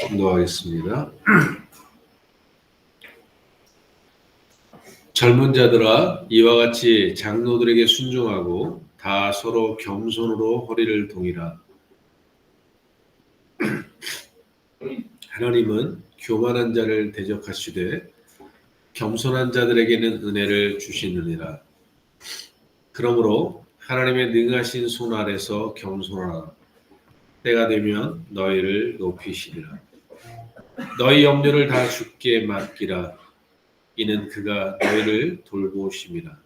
기도하겠습니다. 젊은 자들아, 이와 같이 장로들에게 순종하고 다 서로 겸손으로 허리를 동이라. 하나님은 교만한 자를 대적하시되 겸손한 자들에게는 은혜를 주시느니라. 그러므로 하나님의 능하신 손 아래서 겸손하라. 때가 되면 너희를 높이시리라. 너희 염려를 다 주께 맡기라. 이는 그가 너희를 돌보심이라.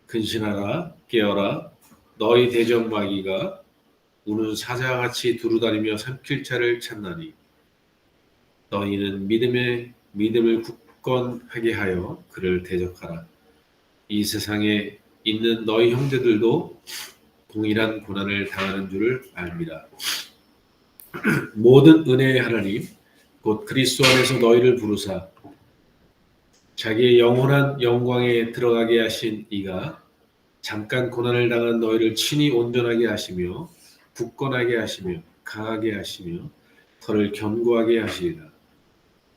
근신하라, 깨어라. 너희 대적 마귀가 우는 사자같이 두루다니며 삼킬 자를 찾나니 너희는 믿음을 굳건하게 하여 그를 대적하라. 이 세상에 있는 너희 형제들도 동일한 고난을 당하는 줄을 알미라. 모든 은혜의 하나님 곧 그리스도 안에서 너희를 부르사 자기의 영원한 영광에 들어가게 하신 이가 잠깐 고난을 당한 너희를 친히 온전하게 하시며 굳건하게 하시며 강하게 하시며 더를 견고하게 하시리라.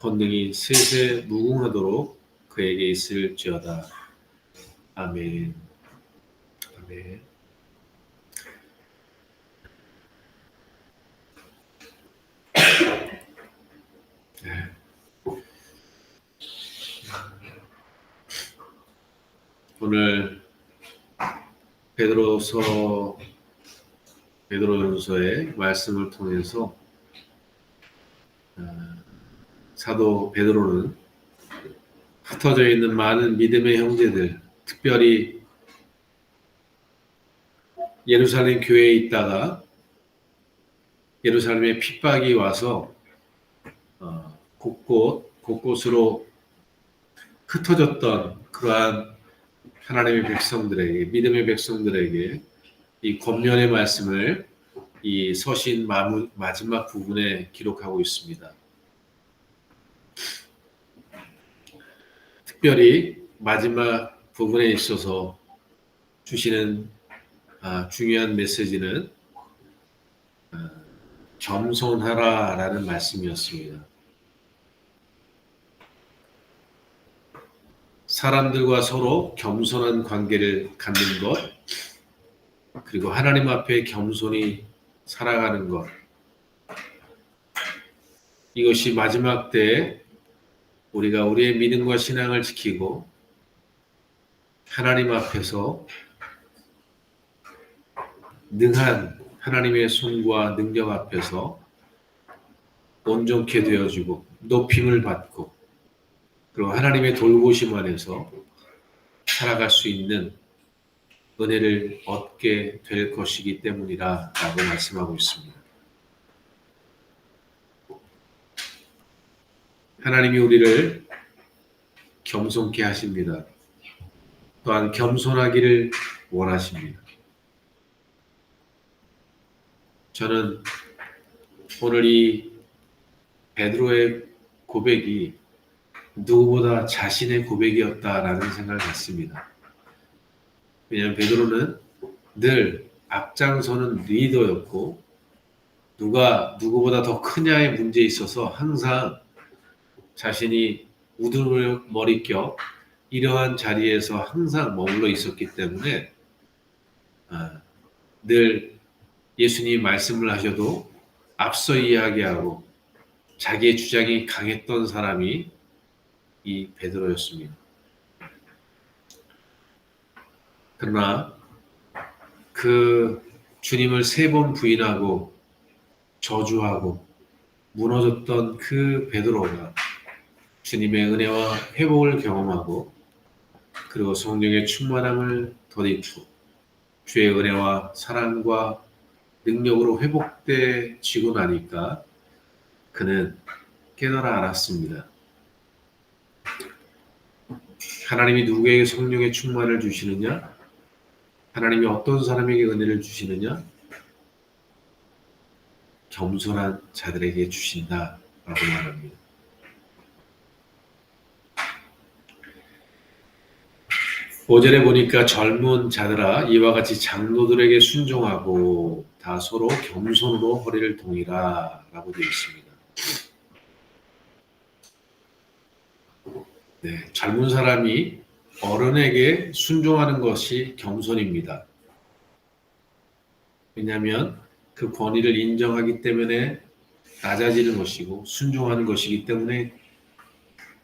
권능이 세세 무궁하도록 그에게 있을지어다. 아멘. 아멘. 오늘 베드로전서의 말씀을 통해서 사도 베드로는 흩어져 있는 많은 믿음의 형제들, 특별히 예루살렘 교회에 있다가 예루살렘에 핍박이 와서 곳곳으로 흩어졌던 그러한 하나님의 백성들에게, 믿음의 백성들에게 이 권면의 말씀을 이 서신 마지막 부분에 기록하고 있습니다. 특별히 마지막 부분에 있어서 주시는 중요한 메시지는 겸손하라라는 말씀이었습니다. 사람들과 서로 겸손한 관계를 갖는 것, 그리고 하나님 앞에 겸손히 살아가는 것, 이것이 마지막 때에 우리가 우리의 믿음과 신앙을 지키고 하나님 앞에서 능한 하나님의 손과 능력 앞에서 온전케 되어지고 높임을 받고 그리고 하나님의 돌보심 안에서 살아갈 수 있는 은혜를 얻게 될 것이기 때문이라 라고 말씀하고 있습니다. 하나님이 우리를 겸손케 하십니다. 또한 겸손하기를 원하십니다. 저는 오늘 이 베드로의 고백이 누구보다 자신의 고백이었다라는 생각을 갖습니다. 왜냐하면 베드로는 늘 앞장서는 리더였고 누가 누구보다 더 크냐의 문제에 있어서 항상 자신이 우두머리껴 이러한 자리에서 항상 머물러 있었기 때문에 늘 예수님이 말씀을 하셔도 앞서 이야기하고 자기의 주장이 강했던 사람이 이 베드로였습니다. 그러나 그 주님을 3번 부인하고 저주하고 무너졌던 그 베드로가 주님의 은혜와 회복을 경험하고 그리고 성령의 충만함을 덧입고 주의 은혜와 사랑과 능력으로 회복되지고 나니까 그는 깨달아 알았습니다. 하나님이 누구에게 성령의 충만을 주시느냐? 하나님이 어떤 사람에게 은혜를 주시느냐? 겸손한 자들에게 주신다라고 말합니다. 오절에 보니까 젊은 자들아 이와 같이 장로들에게 순종하고 다 서로 겸손으로 허리를 동이라 라고 되어 있습니다. 네, 젊은 사람이 어른에게 순종하는 것이 겸손입니다. 왜냐하면 그 권위를 인정하기 때문에 낮아지는 것이고 순종하는 것이기 때문에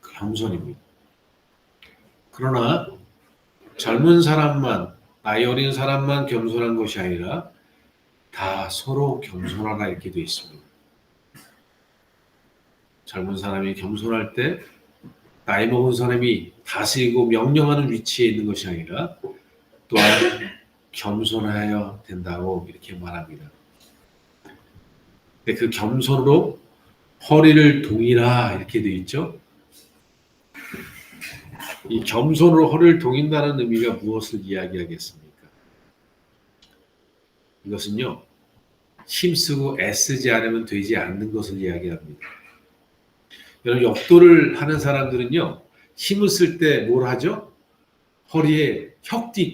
겸손입니다. 그러나 젊은 사람만, 나이 어린 사람만 겸손한 것이 아니라 다 서로 겸손하라 이렇게 되어 있습니다. 젊은 사람이 겸손할 때 나이 먹은 사람이 다스리고 명령하는 위치에 있는 것이 아니라 또한 겸손하여야 된다고 이렇게 말합니다. 근데 그 겸손으로 허리를 동이라 이렇게 되어 있죠. 이 겸손으로 허리를 동인다는 의미가 무엇을 이야기하겠습니까? 이것은요, 힘쓰고 애쓰지 않으면 되지 않는 것을 이야기합니다. 여러분, 역도를 하는 사람들은요, 힘을 쓸 때 뭘 하죠? 허리에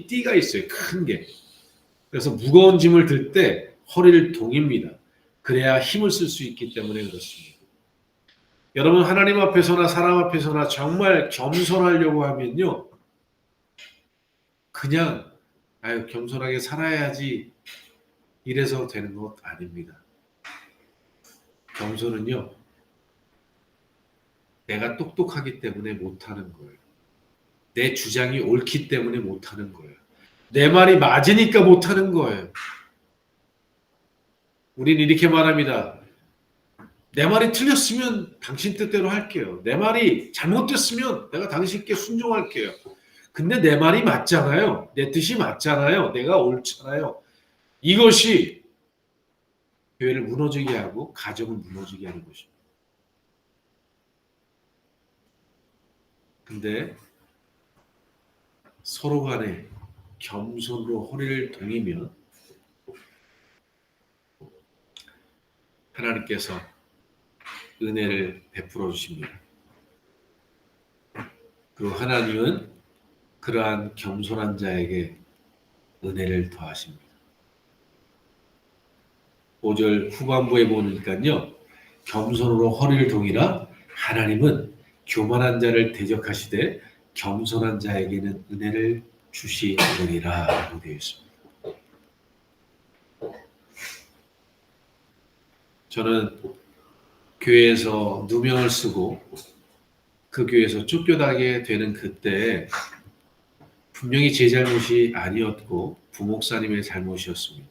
띠가 있어요. 큰 게. 그래서 무거운 짐을 들 때 허리를 동입니다. 그래야 힘을 쓸 수 있기 때문에 그렇습니다. 여러분, 하나님 앞에서나 사람 앞에서나 정말 겸손하려고 하면요, 그냥 겸손하게 살아야지 이래서 되는 것 아닙니다. 겸손은요, 내가 똑똑하기 때문에 못하는 거예요. 내 주장이 옳기 때문에 못하는 거예요. 내 말이 맞으니까 못하는 거예요. 우린 이렇게 말합니다. 내 말이 틀렸으면 당신 뜻대로 할게요. 내 말이 잘못됐으면 내가 당신께 순종할게요. 근데 내 말이 맞잖아요. 내 뜻이 맞잖아요. 내가 옳잖아요. 이것이 교회를 무너지게 하고 가정을 무너지게 하는 것입니다. 근데 서로 간에 겸손으로 허리를 동이면 하나님께서 은혜를 베풀어 주십니다. 그리고 하나님은 그러한 겸손한 자에게 은혜를 더하십니다. 5절 후반부에 보니까요, 겸손으로 허리를 동이라 하나님은 교만한 자를 대적하시되 겸손한 자에게는 은혜를 주시느니라 라고 되어 있습니다. 저는 교회에서 누명을 쓰고 그 교회에서 쫓겨나게 되는 그때 분명히 제 잘못이 아니었고 부목사님의 잘못이었습니다.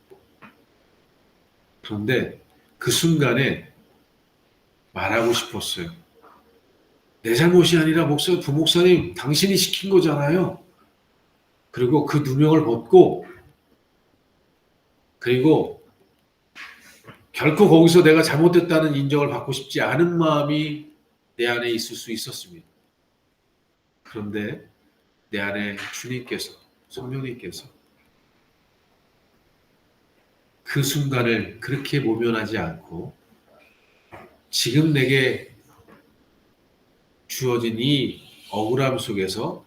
그런데 그 순간에 말하고 싶었어요. 내 잘못이 아니라 부목사님 당신이 시킨 거잖아요. 그리고 그 누명을 벗고 그리고 결코 거기서 내가 잘못됐다는 인정을 받고 싶지 않은 마음이 내 안에 있을 수 있었습니다. 그런데 내 안에 주님께서, 성령님께서 그 순간을 그렇게 모면하지 않고 지금 내게 주어진 이 억울함 속에서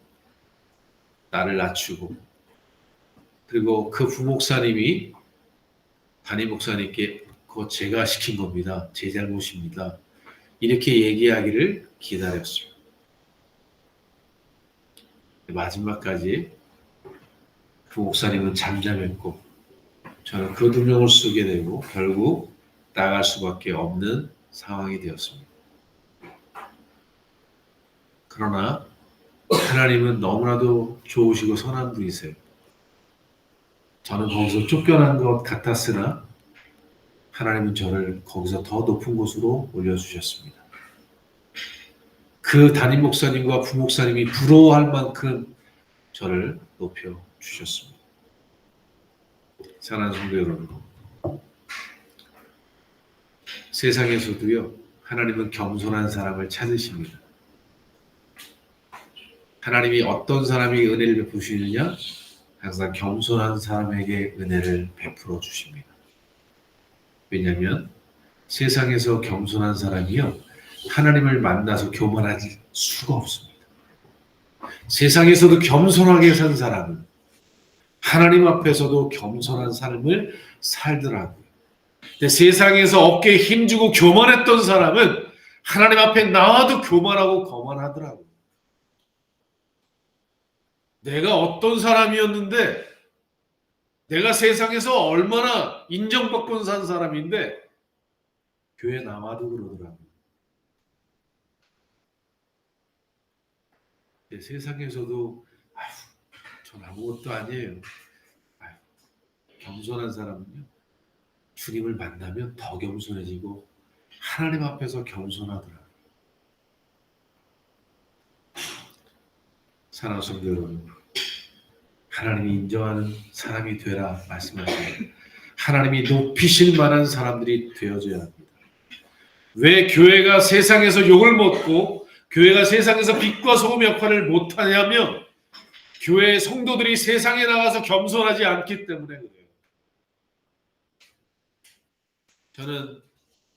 나를 낮추고 그리고 그 부목사님이 담임 목사님께 그거 제가 시킨 겁니다. 제 잘못입니다. 이렇게 얘기하기를 기다렸습니다. 마지막까지 부목사님은 잠잠했고 저는 그 누명을 쓰게 되고 결국 나갈 수밖에 없는 상황이 되었습니다. 그러나 하나님은 너무나도 좋으시고 선한 분이세요. 저는 거기서 쫓겨난 것 같았으나 하나님은 저를 거기서 더 높은 곳으로 올려주셨습니다. 그 담임 목사님과 부목사님이 부러워할 만큼 저를 높여주셨습니다. 사랑하는 성도 여러분, 세상에서도요, 하나님은 겸손한 사람을 찾으십니다. 하나님이 어떤 사람에게 은혜를 베푸시느냐? 항상 겸손한 사람에게 은혜를 베풀어 주십니다. 왜냐하면 세상에서 겸손한 사람이요, 하나님을 만나서 교만할 수가 없습니다. 세상에서도 겸손하게 산 사람은 하나님 앞에서도 겸손한 삶을 살더라고요. 근데 세상에서 어깨에 힘주고 교만했던 사람은 하나님 앞에 나와도 교만하고 거만하더라고요. 내가 어떤 사람이었는데, 내가 세상에서 얼마나 인정받고 산 사람인데 교회 나와도 그러더라고요. 세상에서도 아휴, 전 아무것도 아니에요. 아휴, 겸손한 사람은요, 주님을 만나면 더 겸손해지고 하나님 앞에서 겸손하더라고요. 사랑하는 성도 여러분, 하나님이 인정하는 사람이 되라 말씀하시고 하나님이 높이실 만한 사람들이 되어져야 합니다. 왜 교회가 세상에서 욕을 먹고 교회가 세상에서 빛과 소금 역할을 못하냐면 교회의 성도들이 세상에 나가서 겸손하지 않기 때문에 그래요. 저는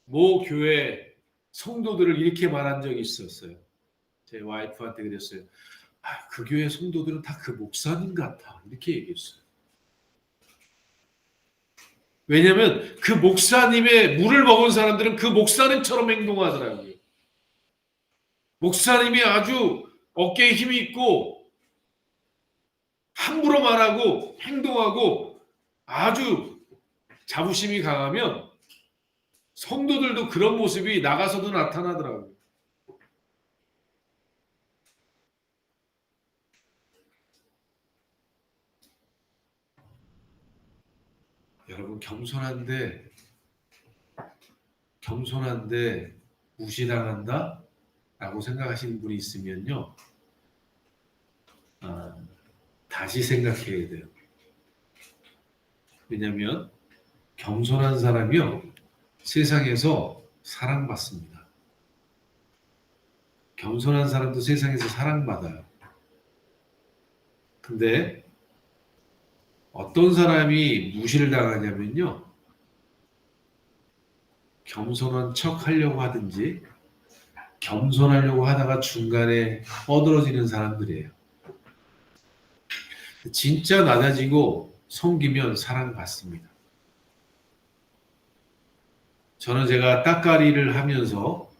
모 교회 성도들을 이렇게 말한 적이 있었어요. 제 와이프한테 그랬어요. 그 교회 성도들은 다 그 목사님 같아. 이렇게 얘기했어요. 왜냐하면 그 목사님의 물을 먹은 사람들은 그 목사님처럼 행동하더라고요. 목사님이 아주 어깨에 힘이 있고 함부로 말하고 행동하고 아주 자부심이 강하면 성도들도 그런 모습이 나가서도 나타나더라고요. 여러분, 겸손한데 무시당한다? 라고 생각하시는 분이 있으면요, 다시 생각해야 돼요. 왜냐하면 겸손한 사람이요, 세상에서 사랑받습니다. 겸손한 사람도 세상에서 사랑받아요. 근데 어떤 사람이 무시를 당하냐면요, 겸손한 척 하려고 하든지 겸손하려고 하다가 중간에 뻗어지는 사람들이에요. 진짜 낮아지고 섬기면 사랑받습니다. 저는 제가 따까리를 하면서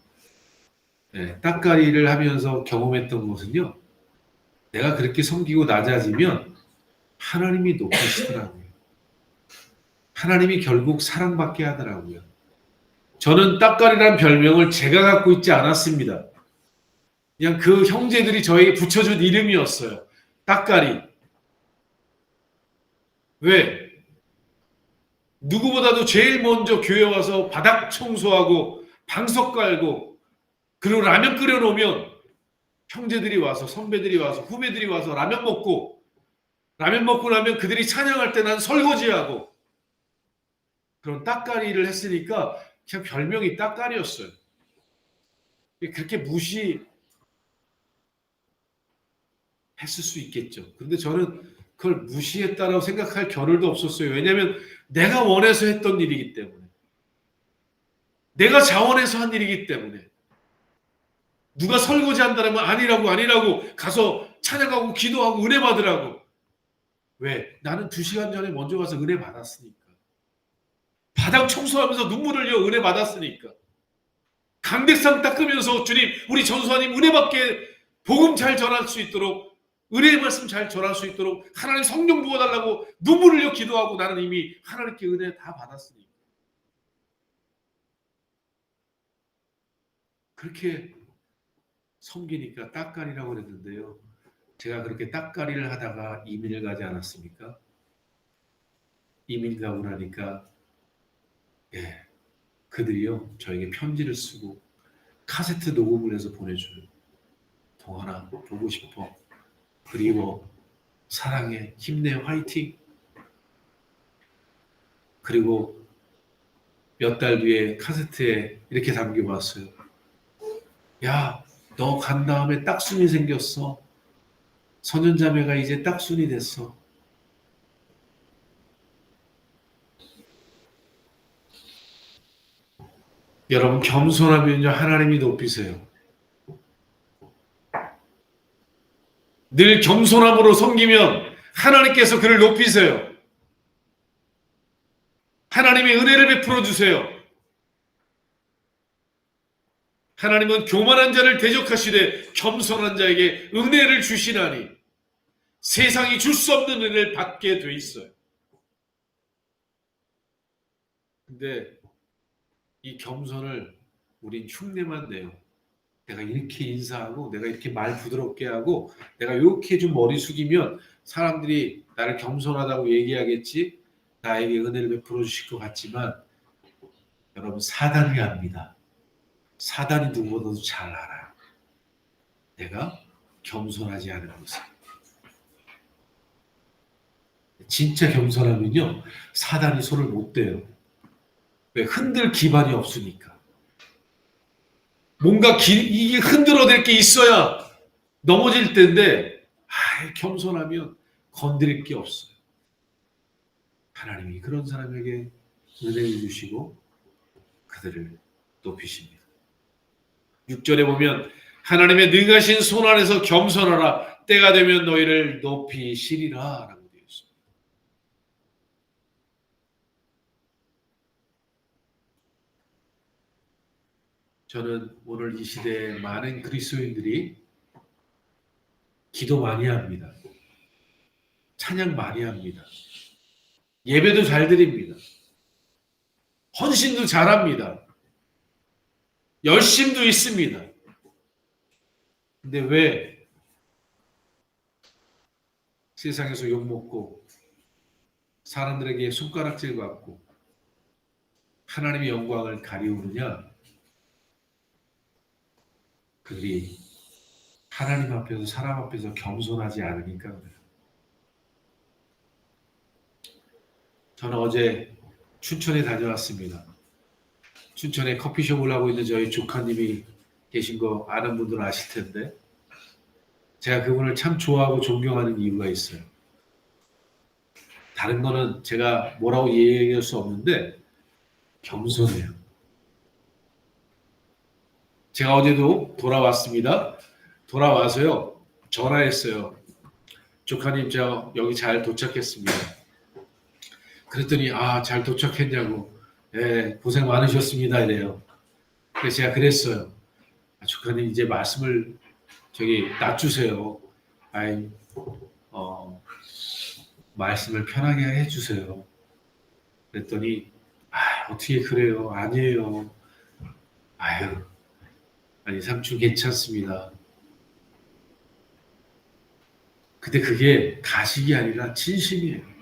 경험했던 것은요, 내가 그렇게 섬기고 낮아지면 하나님이 높이시더라고요. 하나님이 결국 사랑받게 하더라고요. 저는 따까리라는 별명을 제가 갖고 있지 않았습니다. 그냥 그 형제들이 저에게 붙여준 이름이었어요. 따까리. 왜? 누구보다도 제일 먼저 교회 와서 바닥 청소하고 방석 깔고 그리고 라면 끓여 놓으면 형제들이 와서, 선배들이 와서, 후배들이 와서 라면 먹고 나면 그들이 찬양할 때 난 설거지하고 그런 따까리를 했으니까 그냥 별명이 따까리였어요. 그렇게 무시했을 수 있겠죠. 그런데 저는 그걸 무시했다라고 생각할 겨를도 없었어요. 왜냐하면 내가 원해서 했던 일이기 때문에, 내가 자원해서 한 일이기 때문에. 누가 설거지한다면 아니라고 가서 찬양하고 기도하고 은혜 받으라고. 왜? 나는 2시간 전에 먼저 가서 은혜 받았으니까. 바닥 청소하면서 눈물 흘려 은혜 받았으니까. 강대상 닦으면서 주님, 우리 전수하님 은혜 받게 복음 잘 전할 수 있도록, 은혜의 말씀 잘 전할 수 있도록 하나님 성령 부어달라고 눈물 흘려 기도하고 나는 이미 하나님께 은혜 다 받았으니까. 그렇게 섬기니까 따까리라고 그랬는데요. 제가 그렇게 따까리를 하다가 이민을 가지 않았습니까? 이민 가고 나니까 그들이요, 저에게 편지를 쓰고 카세트 녹음을 해서 보내줘요. 동환아, 보고 싶어. 그리워. 사랑해. 힘내. 화이팅. 그리고 몇 달 뒤에 카세트에 이렇게 담겨봤어요. 야, 너 간 다음에 딱순이 생겼어. 선현자매가 이제 딱순이 됐어. 여러분, 겸손하면요, 하나님이 높이세요. 늘 겸손함으로 섬기면 하나님께서 그를 높이세요. 하나님의 은혜를 베풀어 주세요. 하나님은 교만한 자를 대적하시되 겸손한 자에게 은혜를 주시나니 세상이 줄 수 없는 은혜를 받게 돼 있어요. 근데 이 겸손을 우린 흉내만 내요. 내가 이렇게 인사하고 내가 이렇게 말 부드럽게 하고 내가 이렇게 좀 머리 숙이면 사람들이 나를 겸손하다고 얘기하겠지, 나에게 은혜를 베풀어 주실 것 같지만 여러분, 사단이 압니다. 사단이 누구보다도 잘 알아요. 내가 겸손하지 않은 것을. 진짜 겸손하면요, 사단이 손을 못 대요. 왜? 흔들 기반이 없으니까. 뭔가 이게 흔들어댈 게 있어야 넘어질 때인데, 겸손하면 건드릴 게 없어요. 하나님이 그런 사람에게 은혜를 주시고 그들을 높이십니다. 6절에 보면 하나님의 능하신 손 안에서 겸손하라. 때가 되면 너희를 높이시리라 라고 되어 있습니다. 저는 오늘 이 시대에 많은 그리스도인들이 기도 많이 합니다. 찬양 많이 합니다. 예배도 잘 드립니다. 헌신도 잘합니다. 열심도 있습니다. 근데 왜 세상에서 욕먹고 사람들에게 손가락질 받고 하나님의 영광을 가리우느냐? 그들이 하나님 앞에서 사람 앞에서 겸손하지 않으니까 그래요. 저는 어제 춘천에 다녀왔습니다. 춘천에 커피숍을 하고 있는 저희 조카님이 계신 거 아는 분들은 아실 텐데 제가 그분을 참 좋아하고 존경하는 이유가 있어요. 다른 거는 제가 뭐라고 얘기할 수 없는데 겸손해요. 제가 어제도 돌아왔습니다. 돌아와서요, 전화했어요. 조카님, 저 여기 잘 도착했습니다. 그랬더니 잘 도착했냐고. 네, 고생 많으셨습니다 이래요. 그래서 제가 그랬어요. 조카님, 이제 말씀을 놔주세요. 말씀을 편하게 해주세요. 그랬더니 어떻게 그래요? 아니에요. 아니 삼촌 괜찮습니다. 근데 그게 가식이 아니라 진심이에요.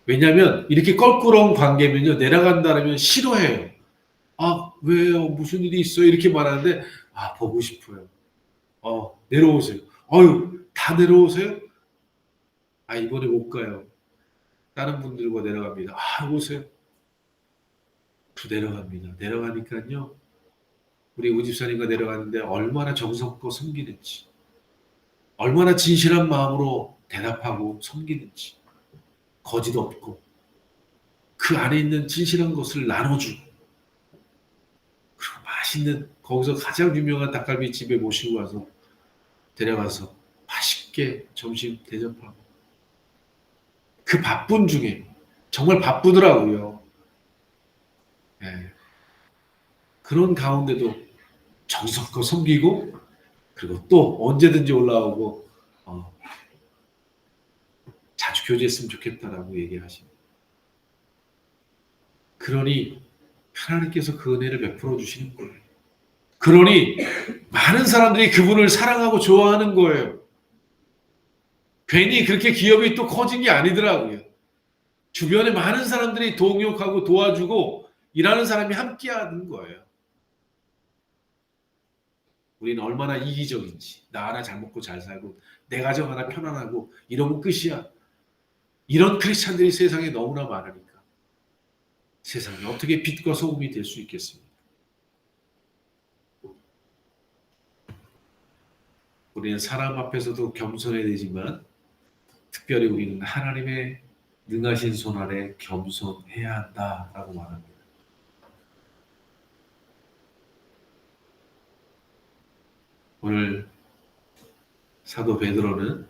왜냐하면 이렇게 껄끄러운 관계면요, 내려간다면 싫어해요. 왜요? 무슨 일이 있어요? 이렇게 말하는데 보고 싶어요. 내려오세요. 다 내려오세요? 이번에 못 가요. 다른 분들과 내려갑니다. 오세요. 또 내려갑니다. 내려가니까요, 우리 우집사님과 내려가는데 얼마나 정성껏 섬기는지, 얼마나 진실한 마음으로 대답하고 섬기는지, 거짓 없고 그 안에 있는 진실한 것을 나눠주고, 그리고 맛있는 거기서 가장 유명한 닭갈비 집에 모시고 와서 데려가서 맛있게 점심 대접하고, 그 바쁜 중에 정말 바쁘더라고요. 네. 그런 가운데도 정성껏 섬기고, 그리고 또 언제든지 올라오고 자주 교제했으면 좋겠다라고 얘기하십니다. 그러니 하나님께서 그 은혜를 베풀어 주시는 거예요. 그러니 많은 사람들이 그분을 사랑하고 좋아하는 거예요. 괜히 그렇게 기업이 또 커진 게 아니더라고요. 주변에 많은 사람들이 동역하고 도와주고 일하는 사람이 함께 하는 거예요. 우리는 얼마나 이기적인지, 나 하나 잘 먹고 잘 살고 내 가정 하나 편안하고 이러면 끝이야. 이런 크리스찬들이 세상에 너무나 많으니까 세상에 어떻게 빛과 소금이 될 수 있겠습니까? 우리는 사람 앞에서도 겸손해야 되지만 특별히 우리는 하나님의 능하신 손 아래 겸손해야 한다라고 말합니다. 오늘 사도 베드로는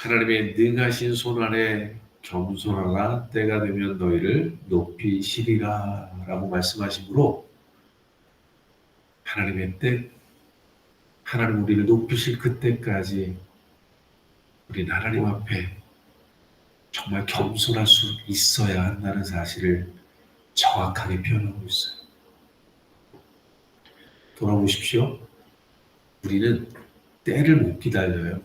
하나님의 능하신 손 아래 겸손하라. 때가 되면 너희를 높이시리라 라고 말씀하시므로 하나님의 때, 하나님 우리를 높이실 그때까지 우리는 하나님 앞에 정말 겸손할 수 있어야 한다는 사실을 정확하게 표현하고 있어요. 돌아보십시오. 우리는 때를 못 기다려요.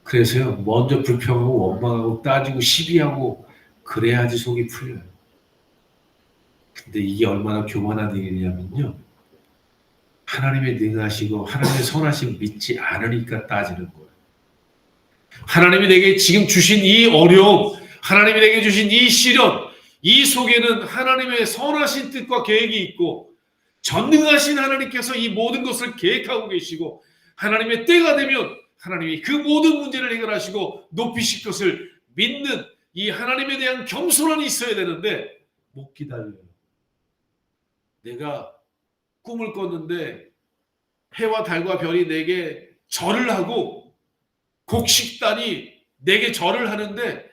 그래서요, 먼저 불평하고 원망하고 따지고 시비하고 그래야지 속이 풀려요. 근데 이게 얼마나 교만한 일이냐면요, 하나님의 능하시고 하나님의 선하심 믿지 않으니까 따지는 거예요. 하나님이 내게 지금 주신 이 어려움, 하나님이 내게 주신 이 시련, 이 속에는 하나님의 선하신 뜻과 계획이 있고 전능하신 하나님께서 이 모든 것을 계획하고 계시고 하나님의 때가 되면 하나님이 그 모든 문제를 해결하시고 높이실 것을 믿는 이 하나님에 대한 겸손함이 있어야 되는데 못 기다려요. 내가 꿈을 꿨는데 해와 달과 별이 내게 절을 하고 곡식단이 내게 절을 하는데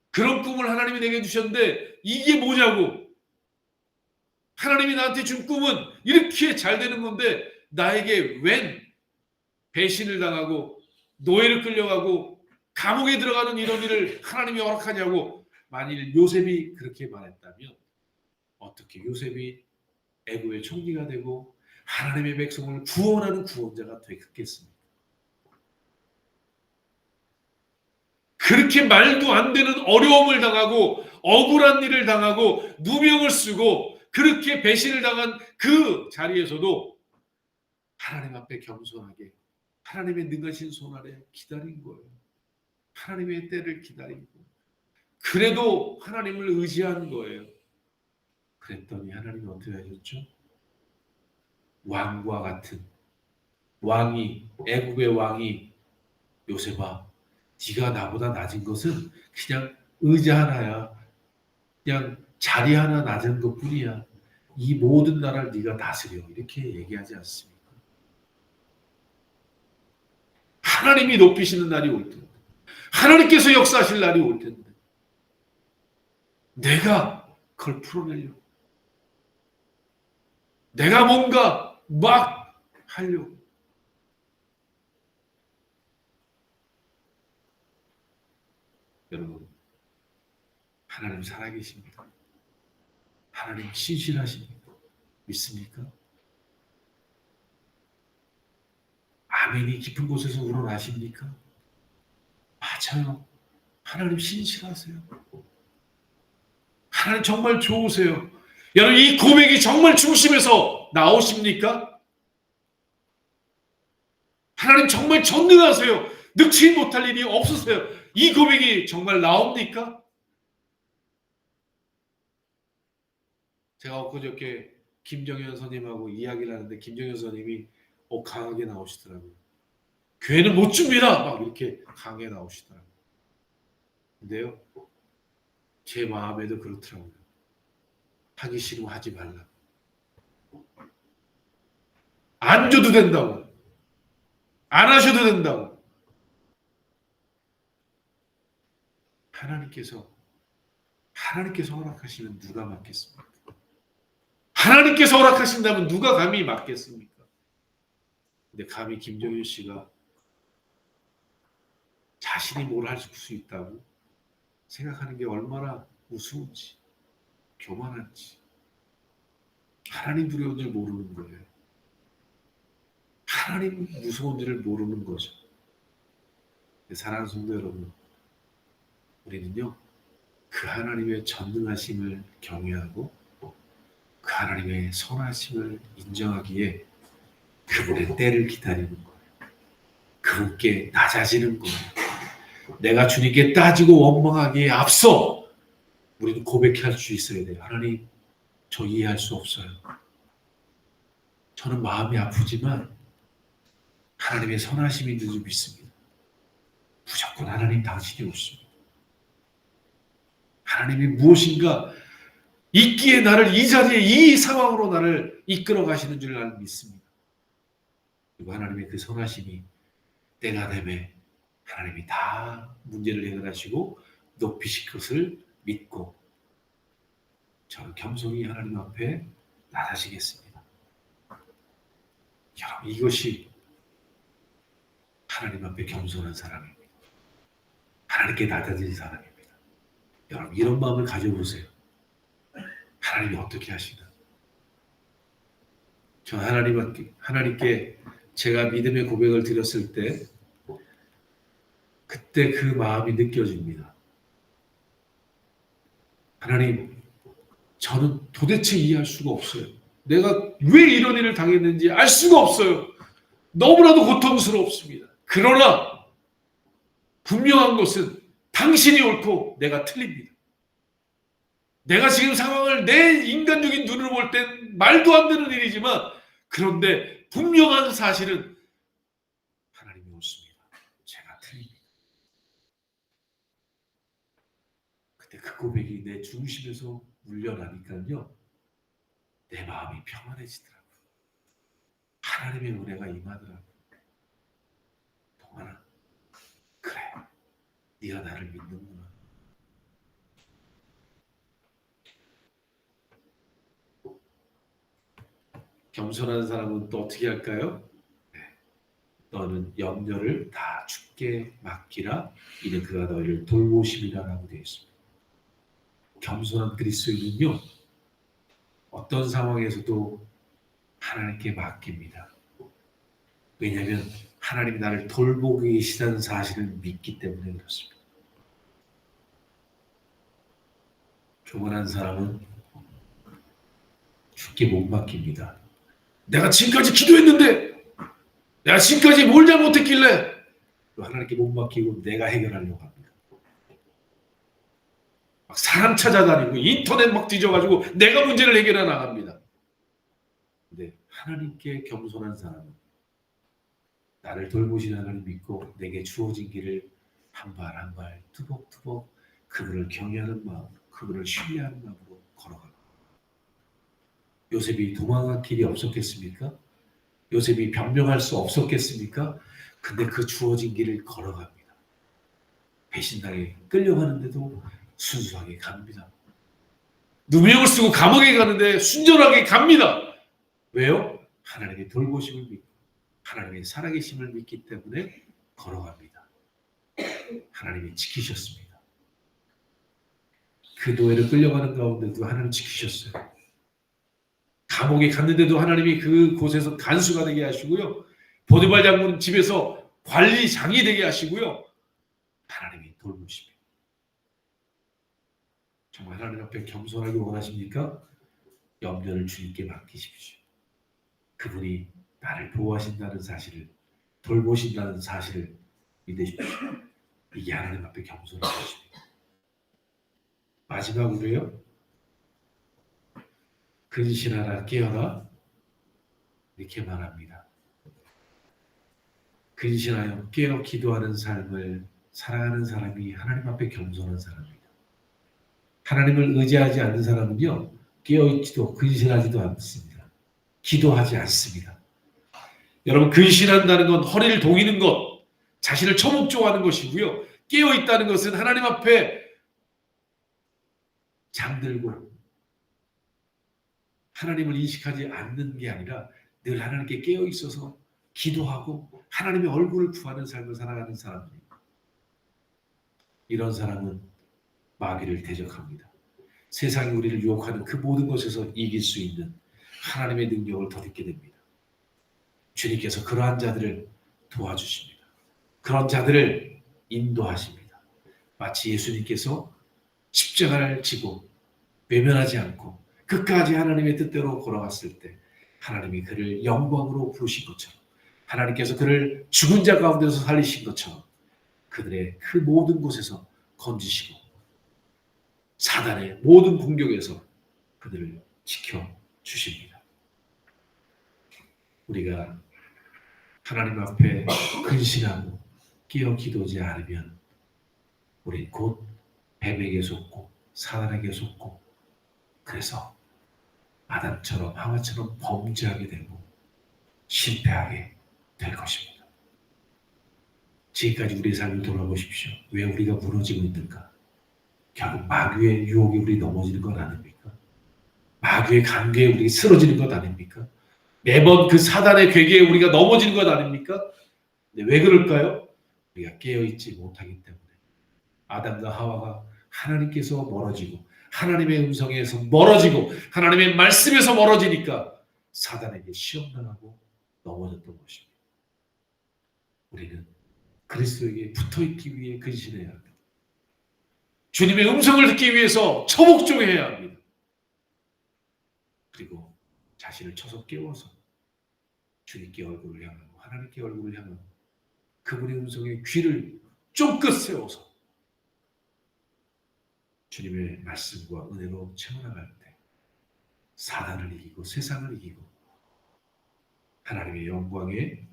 그런 꿈을 하나님이 내게 주셨는데 이게 뭐냐고. 하나님이 나한테 준 꿈은 이렇게 잘 되는 건데 나에게 웬 배신을 당하고 노예를 끌려가고 감옥에 들어가는 이런 일을 하나님이 허락하냐고. 만일 요셉이 그렇게 말했다면 어떻게 요셉이 애굽의 총리가 되고 하나님의 백성을 구원하는 구원자가 되겠습니까? 그렇게 말도 안 되는 어려움을 당하고 억울한 일을 당하고 누명을 쓰고 그렇게 배신을 당한 그 자리에서도 하나님 앞에 겸손하게 하나님의 능하신 손 아래 기다린 거예요. 하나님의 때를 기다린 거예요. 그래도 하나님을 의지하는 거예요. 그랬더니 하나님이 어떻게 하셨죠? 왕과 같은 왕이, 애국의 왕이 요셉아, 네가 나보다 낮은 것은 그냥 의자 하나야. 그냥 자리 하나 낮은 것뿐이야. 이 모든 나라를 네가 다스려. 이렇게 얘기하지 않습니까? 하나님이 높이시는 날이 올 텐데, 하나님께서 역사하실 날이 올 텐데 내가 그걸 풀어내려고, 내가 뭔가 막 하려고. 여러분, 하나님 살아계십니다. 하나님 신실하십니까? 믿습니까? 아멘이 깊은 곳에서 우러나십니까? 맞아요. 하나님 신실하세요. 하나님 정말 좋으세요. 여러분, 이 고백이 정말 중심에서 나오십니까? 하나님 정말 전능하세요. 늑치 못할 일이 없으세요. 이 고백이 정말 나옵니까? 제가 엊그저께 김정현 선생님하고 이야기를 하는데 김정현 선생님이 강하게 나오시더라고요. 교회는 못 줍니다. 막 이렇게 강하게 나오시더라고요. 근데요, 제 마음에도 그렇더라고요. 하기 싫으면 하지 말라. 안 줘도 된다고. 안 하셔도 된다고. 하나님께서 허락하시면 누가 맡겠습니까? 하나님께서 허락하신다면 누가 감히 맡겠습니까? 근데 감히 김정일 씨가 자신이 뭘 할 수 있다고 생각하는 게 얼마나 우스운지, 교만한지. 하나님 두려운 줄 모르는 거예요. 하나님 무서운 줄을 모르는 거죠. 사랑하는 성도 여러분, 우리는요, 그 하나님의 전능하심을 경외하고 그 하나님의 선하심을 인정하기에 그분의 때를 기다리는 거예요. 그분께 낮아지는 거예요. 내가 주님께 따지고 원망하기에 앞서 우리는 고백할 수 있어야 돼요. 하나님, 저 이해할 수 없어요. 저는 마음이 아프지만 하나님의 선하심이 있는 줄 믿습니다. 무조건 하나님 당신이 옳습니다. 하나님이 무엇인가 있기에 나를 이 자리에 이 상황으로 나를 이끌어 가시는 줄 나는 믿습니다. 그리고 하나님의 그 선하심이 때가 되매 하나님이 다 문제를 해결하시고 높이실 것을 믿고 저는 겸손히 하나님 앞에 나아지겠습니다. 여러분, 이것이 하나님 앞에 겸손한 사람입니다. 하나님께 낮아진 사람입니다. 여러분, 이런 마음을 가져보세요. 하나님이 어떻게 하시나? 저 하나님께 제가 믿음의 고백을 드렸을 때 그때 그 마음이 느껴집니다. 하나님, 저는 도대체 이해할 수가 없어요. 내가 왜 이런 일을 당했는지 알 수가 없어요. 너무나도 고통스럽습니다. 그러나 분명한 것은 당신이 옳고 내가 틀립니다. 내가 지금 상황을 내 인간적인 눈으로 볼 땐 말도 안 되는 일이지만 그런데 분명한 사실은 하나님이 옳습니다. 제가 틀립니다. 그때 그 고백이 내 중심에서 울려나니까요. 내 마음이 평안해지더라고요. 하나님의 은혜가 임하더라고요. 동안아, 그래, 네가 나를 믿는구나. 겸손한 사람은 또 어떻게 할까요? 네. 너는 염려를 다 주께 맡기라. 이는 그가 너희를 돌보심이라라고 되어 있습니다. 겸손한 그리스도인은요, 어떤 상황에서도 하나님께 맡깁니다. 왜냐하면 하나님이 나를 돌보고 계시다는 사실을 믿기 때문에 그렇습니다. 교만한 사람은 주께 못 맡깁니다. 내가 지금까지 기도했는데 내가 지금까지 뭘 잘못했길래 하나님께 못 맡기고 내가 해결하려고 합니다. 막 사람 찾아다니고 인터넷 막 뒤져가지고 내가 문제를 해결해 나갑니다. 근데 하나님께 겸손한 사람은 나를 돌보시는 하나님 믿고 내게 주어진 길을 한 발 한 발 투벅투벅 그분을 경외하는 마음, 그분을 신뢰하는 마음으로 걸어갑니다. 요셉이 도망갈 길이 없었겠습니까? 요셉이 변명할 수 없었겠습니까? 근데 그 주어진 길을 걸어갑니다. 배신당해 끌려가는데도 순수하게 갑니다. 누명을 쓰고 감옥에 가는데 순전하게 갑니다. 왜요? 하나님의 돌보심을 믿고 하나님의 살아계심을 믿기 때문에 걸어갑니다. 하나님이 지키셨습니다. 그 노예를 끌려가는 가운데도 하나님 지키셨어요. 감옥에 갔는데도 하나님이 그곳에서 간수가 되게 하시고요. 보디발 장군 집에서 관리장이 되게 하시고요. 하나님이 돌보십니다. 정말 하나님 앞에 겸손하게 원하십니까? 염려를 주님께 맡기십시오. 그분이 나를 보호하신다는 사실을, 돌보신다는 사실을 믿으십시오. 이게 하나님 앞에 겸손한 것입니다. 마지막으로요. 근신하라 깨어라 이렇게 말합니다. 근신하여 깨어 기도하는 삶을 살아가는 사람이 하나님 앞에 겸손한 사람입니다. 하나님을 의지하지 않는 사람은요. 깨어있지도 근신하지도 않습니다. 기도하지 않습니다. 여러분, 근신한다는 건 허리를 동이는 것, 자신을 처목종하는 것이고요. 깨어있다는 것은 하나님 앞에 잠들고 하나님을 인식하지 않는 게 아니라 늘 하나님께 깨어있어서 기도하고 하나님의 얼굴을 구하는 삶을 살아가는 사람입니다. 이런 사람은 마귀를 대적합니다. 세상이 우리를 유혹하는 그 모든 것에서 이길 수 있는 하나님의 능력을 덧입게 됩니다. 주님께서 그러한 자들을 도와주십니다. 그런 자들을 인도하십니다. 마치 예수님께서 십자가를 지고 외면하지 않고 끝까지 하나님의 뜻대로 걸어갔을 때 하나님이 그를 영광으로 부르신 것처럼 하나님께서 그를 죽은 자 가운데서 살리신 것처럼 그들의 그 모든 곳에서 건지시고 사단의 모든 공격에서 그들을 지켜주십니다. 우리가 하나님 앞에 근신하고 끼어 기도지 않으면 우리 곧 뱀에게 속고 사단에게 속고 그래서 아담처럼 하와처럼 범죄하게 되고 실패하게 될 것입니다. 지금까지 우리의 삶을 돌아보십시오. 왜 우리가 무너지고 있는가? 결국 마귀의 유혹에 우리 넘어지는 것 아닙니까? 마귀의 관계에 우리 쓰러지는 것 아닙니까? 매번 그 사단의 괴계에 우리가 넘어지는 것 아닙니까? 근데 왜 그럴까요? 우리가 깨어있지 못하기 때문에. 아담과 하와가 하나님께서 멀어지고 하나님의 음성에서 멀어지고 하나님의 말씀에서 멀어지니까 사단에게 시험당하고 넘어졌던 것입니다. 우리는 그리스도에게 붙어있기 위해 근신해야 합니다. 주님의 음성을 듣기 위해서 처복종해야 합니다. 그리고 자신을 쳐서 깨워서 주님께 얼굴을 향하고 하나님께 얼굴을 향하고 그분의 음성에 귀를 쫑긋 세워서 주님의 말씀과 은혜로 채워나갈 때 사단을 이기고 세상을 이기고 하나님의 영광의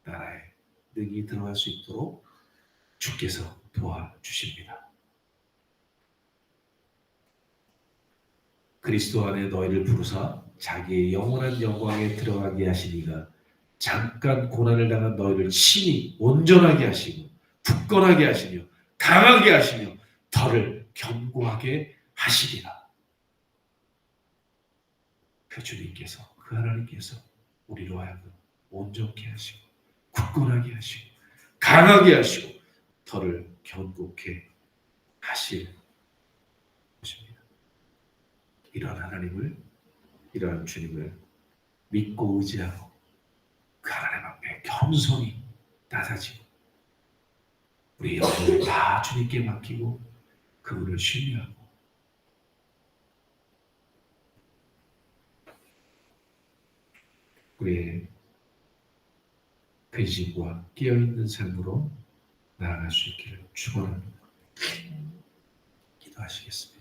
나라에 능히 들어갈 수 있도록 주께서 도와주십니다. 그리스도 안에 너희를 부르사 자기의 영원한 영광에 들어가게 하시니가 잠깐 고난을 당한 너희를 친히 온전하게 하시고 굳건하게 하시며 강하게 하시며 너를 견고하게 하시리라. 그 주님께서 그 하나님께서 우리로 하여금 온전케 하시고 굳건하게 하시고 강하게 하시고 너를 견고케 하실 것입니다. 이러한 하나님을 이러한 주님을 믿고 의지하고 그 하나님 앞에 겸손히 낮아지고 우리 영혼을 다 주님께 맡기고 그분을 신뢰하고 우리의 근심과 깨어있는 삶으로 나아갈 수 있기를 축원합니다. 기도하시겠습니다.